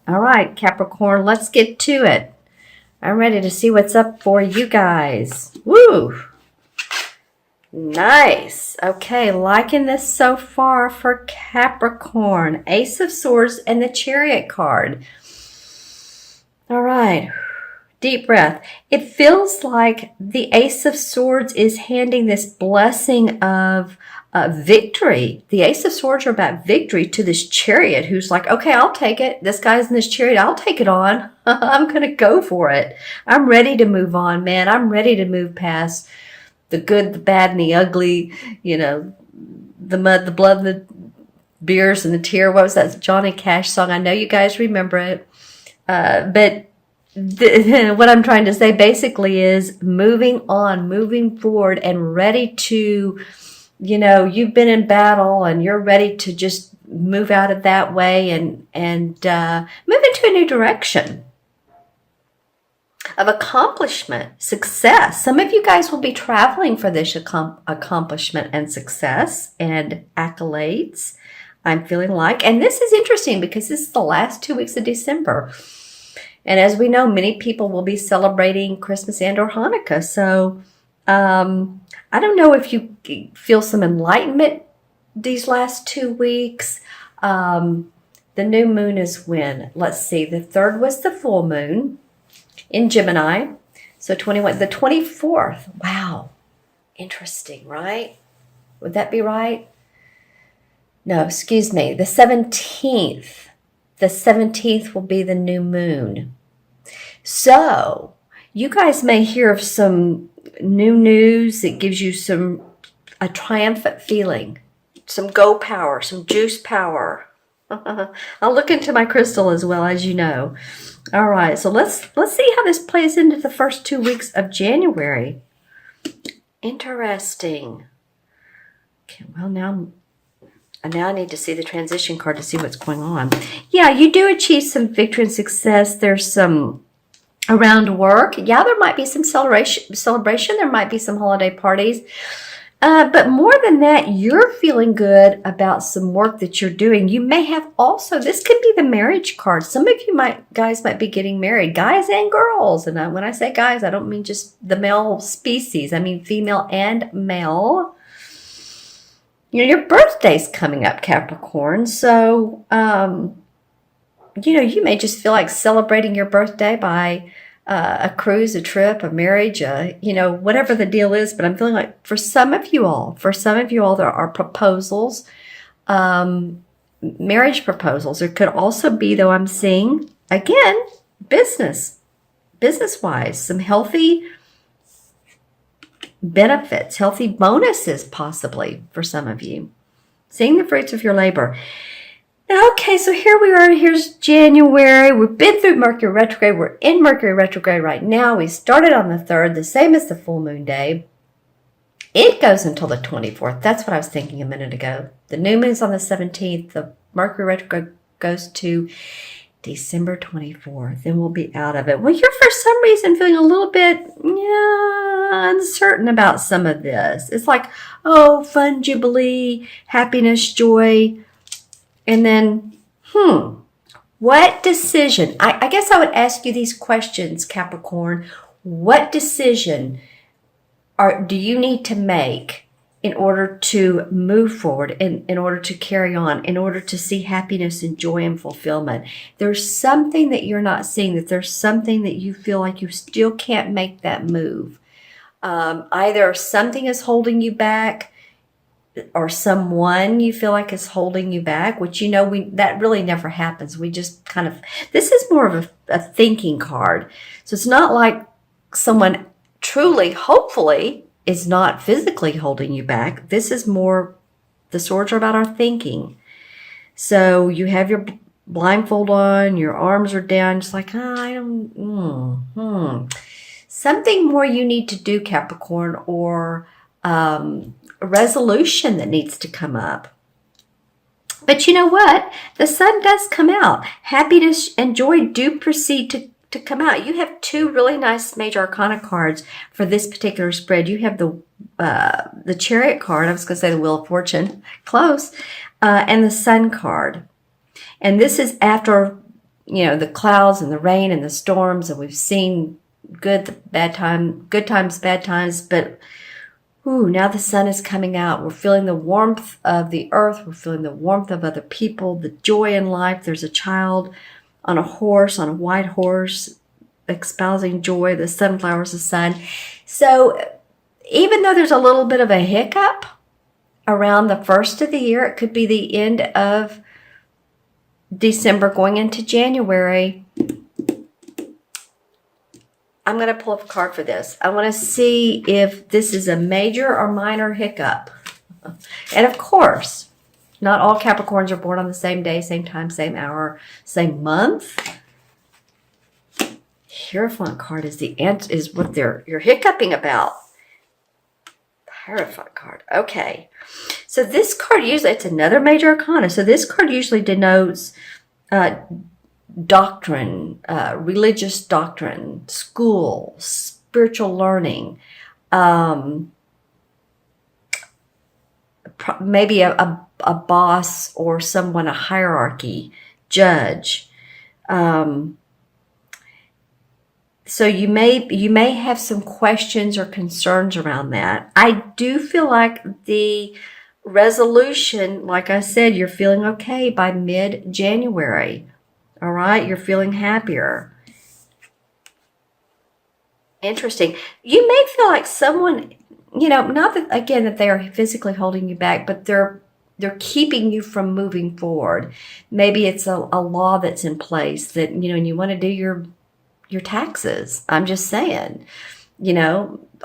All right, Capricorn, let's get to it. I'm ready to see what's up for you guys. Woo! Nice. Okay, liking this so far for Capricorn. Ace of Swords and the Chariot card. All right. Deep breath. It feels like the Ace of Swords is handing this blessing of victory. The Ace of Swords are about victory to this Chariot who's like, okay, I'll take it. This guy's in this Chariot. I'll take it on. I'm going to go for it. I'm ready to move on, man. I'm ready to move past the good, the bad, and the ugly, the mud, the blood, the beers, and the tear. What was that Johnny Cash song? I know you guys remember it. But what I'm trying to say basically is moving on, moving forward, and ready to, you've been in battle and you're ready to just move out of that way and move into a new direction of accomplishment, success. Some of you guys will be traveling for this accomplishment and success and accolades, I'm feeling like. And this is interesting because this is the last 2 weeks of December. And as we know, many people will be celebrating Christmas and or Hanukkah. So I don't know if you feel some enlightenment these last 2 weeks. The new moon is when? Let's see. The 3rd was the full moon in Gemini. So 21, the 24th. Wow. Interesting, right? Would that be right? No, excuse me. The 17th. The 17th will be the new moon. So you guys may hear of some new news that gives you a triumphant feeling, some go power, some juice power. I'll look into my crystal as well, as you know. All right, so let's see how this plays into the first 2 weeks of January. Interesting. Okay, well now I need to see the transition card to see what's going on. Yeah, you do achieve some victory and success. There's some around work. Yeah, there might be some celebration. There might be some holiday parties. But more than that, you're feeling good about some work that you're doing. You may have also, this could be the marriage card. Some of you guys might be getting married, guys and girls. And when I say guys, I don't mean just the male species. I mean female and male. Your birthday's coming up, Capricorn. So, you may just feel like celebrating your birthday by a cruise, a trip, a marriage, whatever the deal is. But I'm feeling like for some of you all, there are proposals, marriage proposals. There could also be, though, I'm seeing, again, business-wise, some healthy benefits, healthy bonuses possibly for some of you. Seeing the fruits of your labor. Okay, so here we are. Here's January. We've been through Mercury retrograde. We're in Mercury retrograde right now. We started on the 3rd, the same as the full moon day. It goes until the 24th. That's what I was thinking a minute ago. The new moon's on the 17th. The Mercury retrograde goes to December 24th. Then we'll be out of it. Well, you're for some reason feeling a little bit uncertain about some of this. It's like, oh, fun, jubilee, happiness, joy. And then, what decision? I guess I would ask you these questions, Capricorn. What decision do you need to make in order to move forward, in order to carry on, in order to see happiness and joy and fulfillment? There's something that you're not seeing, that there's something that you feel like you still can't make that move. Either something is holding you back, or someone you feel like is holding you back, which that really never happens. We just kind of, this is more of a thinking card. So it's not like someone truly, hopefully, is not physically holding you back. This is more, the swords are about our thinking. So you have your blindfold on, your arms are down, just like, something more you need to do, Capricorn, or a resolution that needs to come up. But you know what? The sun does come out. Happiness and joy do proceed to come out. You have 2 really nice major arcana cards for this particular spread. You have the Chariot card. I was going to say the Wheel of Fortune. Close. And the Sun card. And this is after the clouds and the rain and the storms, and we've seen good times, bad times, but now the sun is coming out. We're feeling the warmth of the earth. We're feeling the warmth of other people, the joy in life. There's a child on a white horse, espousing joy, the sunflowers, the sun. So even though there's a little bit of a hiccup around the first of the year, it could be the end of December going into January. I'm going to pull up a card for this. I want to see if this is a major or minor hiccup. And of course, not all Capricorns are born on the same day, same time, same hour, same month. Hierophant card is what you're hiccuping about. Hierophant card. Okay. So this card usually, it's another major arcana. So this card usually denotes doctrine, religious doctrine, school, spiritual learning, maybe a boss or someone, a hierarchy, judge. So you may have some questions or concerns around that. I do feel like the resolution, like I said, you're feeling okay by mid-January. All right, you're feeling happier. Interesting. You may feel like someone, not that, again, that they are physically holding you back, but they're keeping you from moving forward. Maybe it's a law that's in place that, and you want to do your taxes. I'm just saying,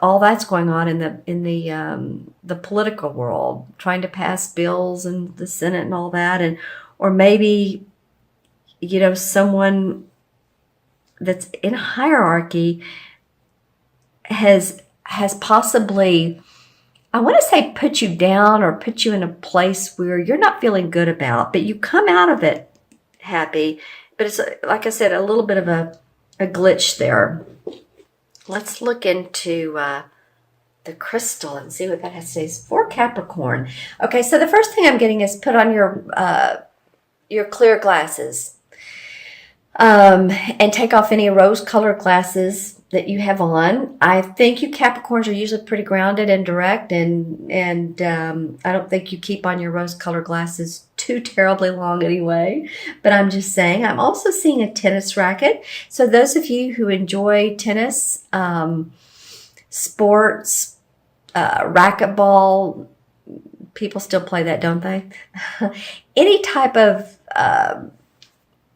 all that's going on in the political world, trying to pass bills and the Senate and all that, or maybe someone that's in hierarchy has possibly, I want to say, put you down or put you in a place where you're not feeling good about, but you come out of it happy. But it's, like I said, a little bit of a glitch there. Let's look into the crystal and see what that has to say for Capricorn. Okay, so the first thing I'm getting is put on your clear glasses. And take off any rose-colored glasses that you have on. I think you Capricorns are usually pretty grounded and direct, and I don't think you keep on your rose-colored glasses too terribly long anyway. But I'm just saying, I'm also seeing a tennis racket. So those of you who enjoy tennis, sports, racquetball, people still play that, don't they? Any type of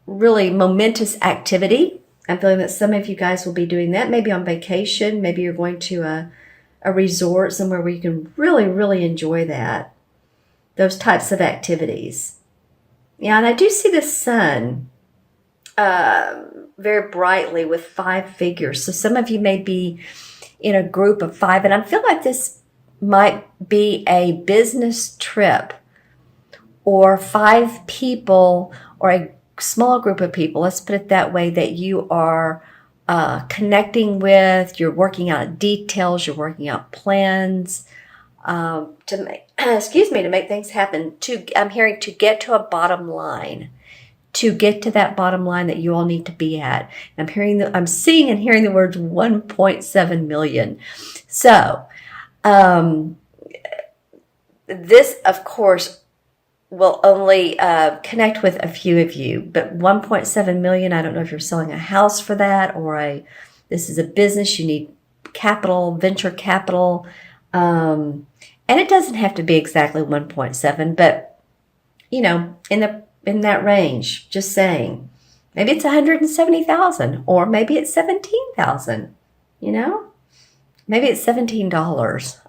really momentous activity. I'm feeling that some of you guys will be doing that, maybe on vacation. Maybe you're going to a resort somewhere where you can really, really enjoy that. Those types of activities. Yeah, and I do see the sun very brightly with 5 figures. So some of you may be in a group of 5, and I feel like this might be a business trip or 5 people or a small group of people, let's put it that way, that you are connecting with. You're working out details, you're working out plans to make to make things happen. I'm hearing to get to a bottom line, to get to that bottom line that you all need to be at. I'm seeing and hearing the words 1.7 million. So this, of course, will only connect with a few of you, but 1.7 million, I don't know if you're selling a house for that, or this is a business, you need capital, venture capital, and it doesn't have to be exactly 1.7, but in that range, just saying. Maybe it's 170,000, or maybe it's 17,000, maybe it's $17.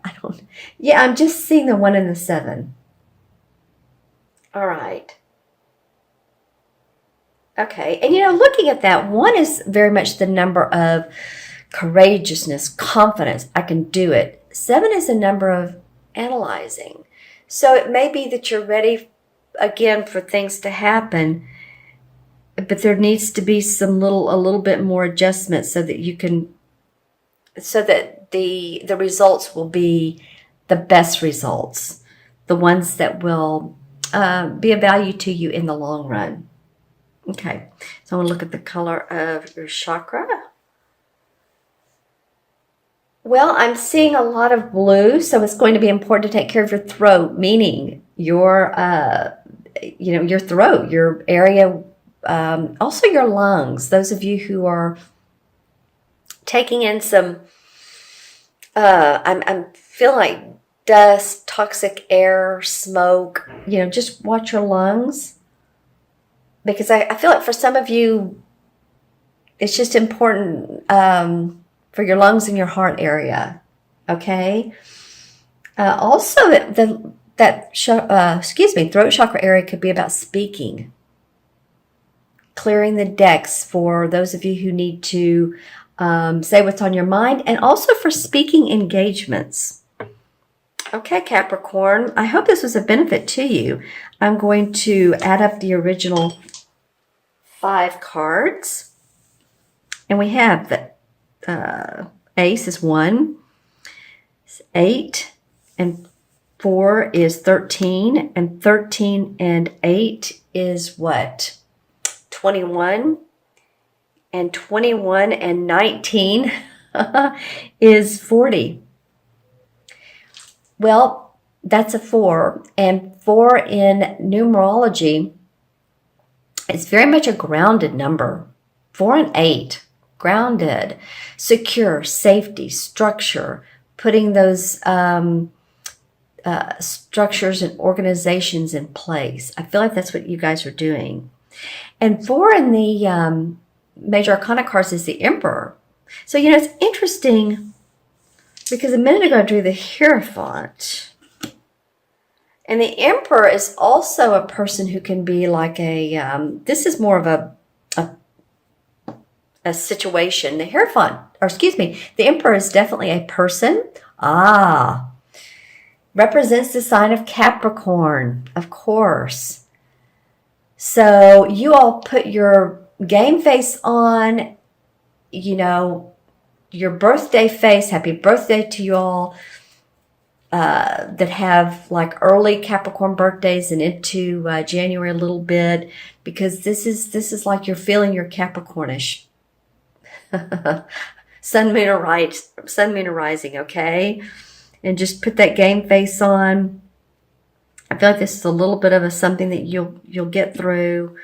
I'm just seeing the 1 and the 7. All right. Okay. And, looking at that, 1 is very much the number of courageousness, confidence. I can do it. 7 is a number of analyzing. So it may be that you're ready, again, for things to happen, but there needs to be a little bit more adjustment so that the results will be the best results, the ones that will be of value to you in the long run. Okay, so I want to look at the color of your chakra. Well, I'm seeing a lot of blue, so it's going to be important to take care of your throat, meaning your, your throat, your area, also your lungs. Those of you who are taking in some, I'm feeling like dust, toxic air, smoke. Just watch your lungs, because I feel like for some of you, it's just important for your lungs and your heart area. Okay. Also, throat chakra area could be about speaking, clearing the decks for those of you who need to say what's on your mind, and also for speaking engagements. Okay, Capricorn, I hope this was a benefit to you. I'm going to add up the original 5 cards. And we have the ace is 1, 8, and 4 is 13, and 13 and 8 is what? 21, and 21 and 19 is 40. Well, that's a 4, and 4 in numerology is very much a grounded number. 4 and 8, grounded, secure, safety, structure, putting those structures and organizations in place. I feel like that's what you guys are doing. And 4 in the major arcana cards is the Emperor. So, it's interesting because a minute ago I drew the Hierophant. And the Emperor is also a person who can be like this is more of a situation. The Hierophant, the Emperor is definitely a person. Represents the sign of Capricorn, of course. So you all put your game face on, your birthday face. Happy birthday to you all that have like early Capricorn birthdays and into January a little bit, because this is like you're feeling your Capricornish. Sun, moon, or rising, okay? And just put that game face on. I feel like this is a little bit of something that you'll get through.